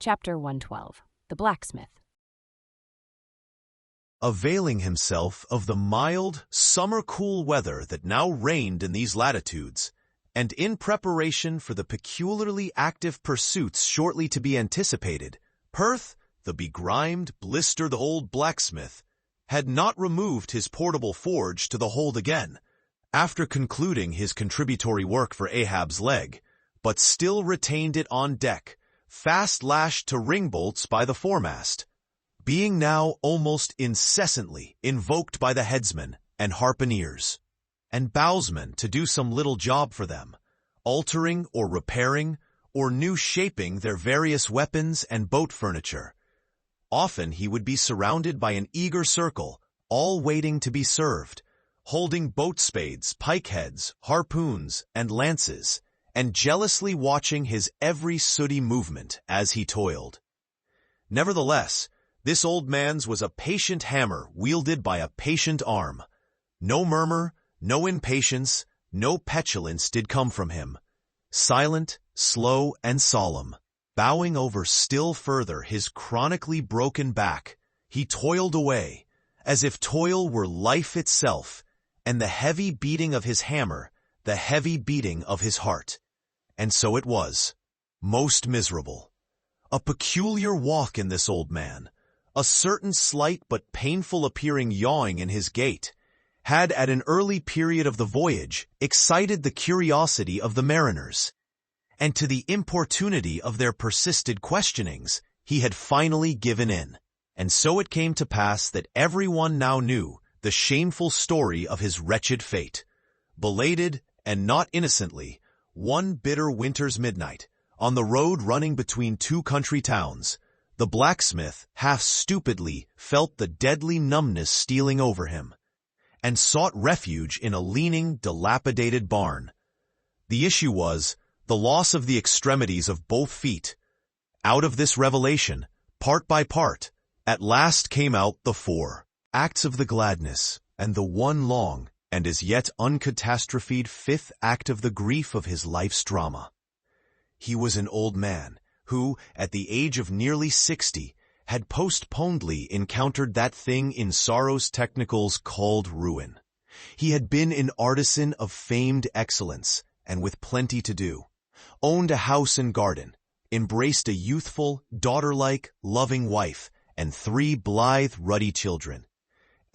Chapter 112. The Blacksmith. Availing himself of the mild, summer-cool weather that now reigned in these latitudes, and in preparation for the peculiarly active pursuits shortly to be anticipated, Perth, the begrimed, blistered old blacksmith, had not removed his portable forge to the hold again, after concluding his contributory work for Ahab's leg, but still retained it on deck, fast lashed to ring-bolts by the foremast, being now almost incessantly invoked by the headsmen and harpooneers and bowsmen to do some little job for them, altering or repairing or new shaping their various weapons and boat furniture. Often he would be surrounded by an eager circle, all waiting to be served, holding boat spades, pike heads, harpoons, and lances, and jealously watching his every sooty movement as he toiled. Nevertheless, this old man's was a patient hammer wielded by a patient arm. No murmur, no impatience, no petulance did come from him. Silent, slow, and solemn, bowing over still further his chronically broken back, he toiled away, as if toil were life itself, and the heavy beating of his hammer, the heavy beating of his heart. And so it was. Most miserable. A peculiar walk in this old man, a certain slight but painful-appearing yawing in his gait, had at an early period of the voyage excited the curiosity of the mariners, and to the importunity of their persisted questionings he had finally given in. And so it came to pass that everyone now knew the shameful story of his wretched fate. Belated, and not innocently, one bitter winter's midnight, on the road running between two country towns, the blacksmith half stupidly felt the deadly numbness stealing over him, and sought refuge in a leaning, dilapidated barn. The issue was the loss of the extremities of both feet. Out of this revelation, part by part, at last came out the 4 acts of the gladness, and the one long, and as yet uncatastrophed 5th act of the grief of his life's drama. He was an old man, who, at the age of nearly 60, had postponedly encountered that thing in sorrow's technicals called ruin. He had been an artisan of famed excellence, and with plenty to do, owned a house and garden, embraced a youthful, daughter-like, loving wife, and 3 blithe, ruddy children.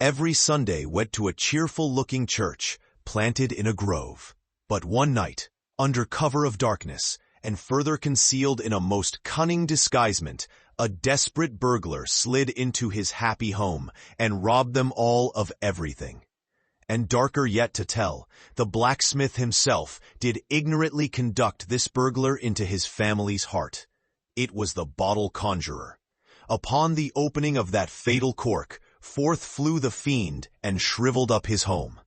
Every Sunday went to a cheerful-looking church, planted in a grove. But one night, under cover of darkness, and further concealed in a most cunning disguisement, a desperate burglar slid into his happy home and robbed them all of everything. And darker yet to tell, the blacksmith himself did ignorantly conduct this burglar into his family's heart. It was the bottle conjurer. Upon the opening of that fatal cork, forth flew the fiend and shriveled up his home.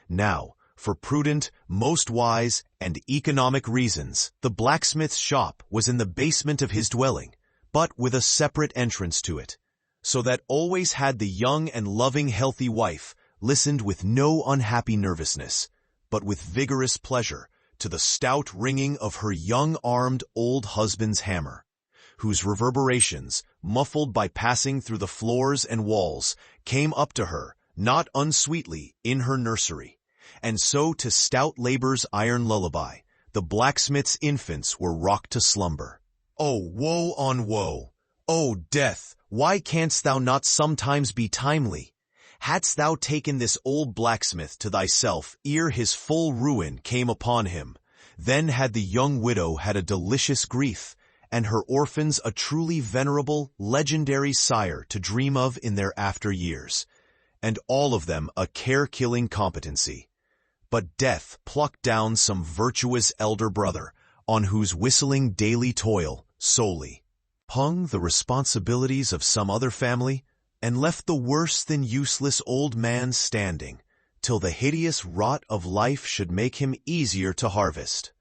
Now, for prudent, most wise, and economic reasons, the blacksmith's shop was in the basement of his dwelling, but with a separate entrance to it, so that always had the young and loving healthy wife listened with no unhappy nervousness, but with vigorous pleasure, to the stout ringing of her young-armed old husband's hammer, whose reverberations, muffled by passing through the floors and walls, came up to her, not unsweetly, in her nursery. And so to stout labor's iron lullaby, the blacksmith's infants were rocked to slumber. Oh, woe on woe! Oh, death, why canst thou not sometimes be timely? Hadst thou taken this old blacksmith to thyself ere his full ruin came upon him, then had the young widow had a delicious grief, and her orphans a truly venerable, legendary sire to dream of in their after years, and all of them a care-killing competency. But death plucked down some virtuous elder brother, on whose whistling daily toil, solely, hung the responsibilities of some other family, and left the worse than useless old man standing, till the hideous rot of life should make him easier to harvest.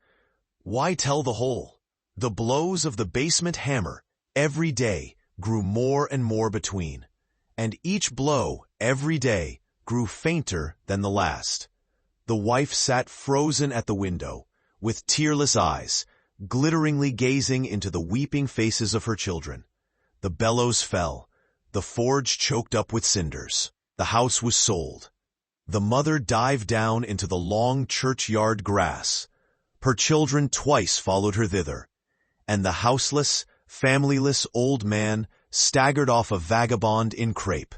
Why tell the whole? The blows of the basement hammer, every day, grew more and more between, and each blow, every day, grew fainter than the last. The wife sat frozen at the window, with tearless eyes, glitteringly gazing into the weeping faces of her children. The bellows fell, the forge choked up with cinders. The house was sold. The mother dived down into the long churchyard grass. Her children twice followed her thither, and the houseless, familyless old man staggered off a vagabond in crape,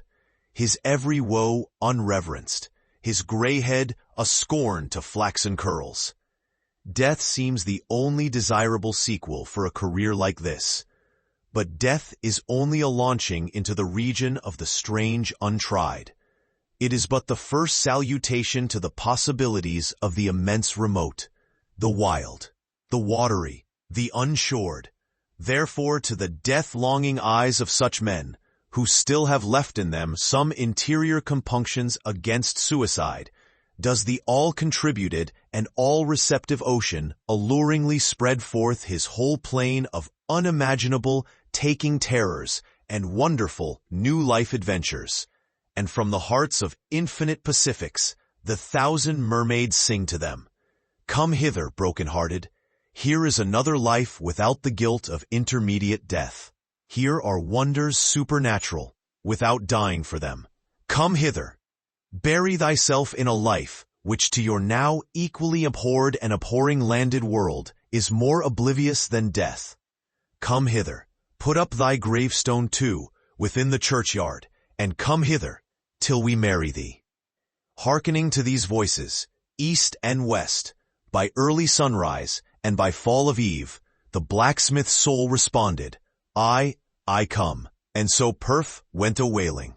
his every woe unreverenced, his gray head a scorn to flaxen curls. Death seems the only desirable sequel for a career like this, but death is only a launching into the region of the strange untried. It is but the first salutation to the possibilities of the immense remote, the wild, the watery, the unshored. Therefore, to the death-longing eyes of such men, who still have left in them some interior compunctions against suicide, does the all-contributed and all-receptive ocean alluringly spread forth his whole plain of unimaginable, taking terrors and wonderful new life adventures. And from the hearts of infinite Pacifics, the 1,000 mermaids sing to them, "Come hither, broken-hearted. Here is another life without the guilt of intermediate death. Here are wonders supernatural, without dying for them. Come hither. Bury thyself in a life which to your now equally abhorred and abhorring landed world is more oblivious than death. Come hither. Put up thy gravestone too, within the churchyard, and come hither, till we marry thee." Hearkening to these voices, east and west, by early sunrise and by fall of eve, the blacksmith's soul responded, I come. And so Perth went a-wailing.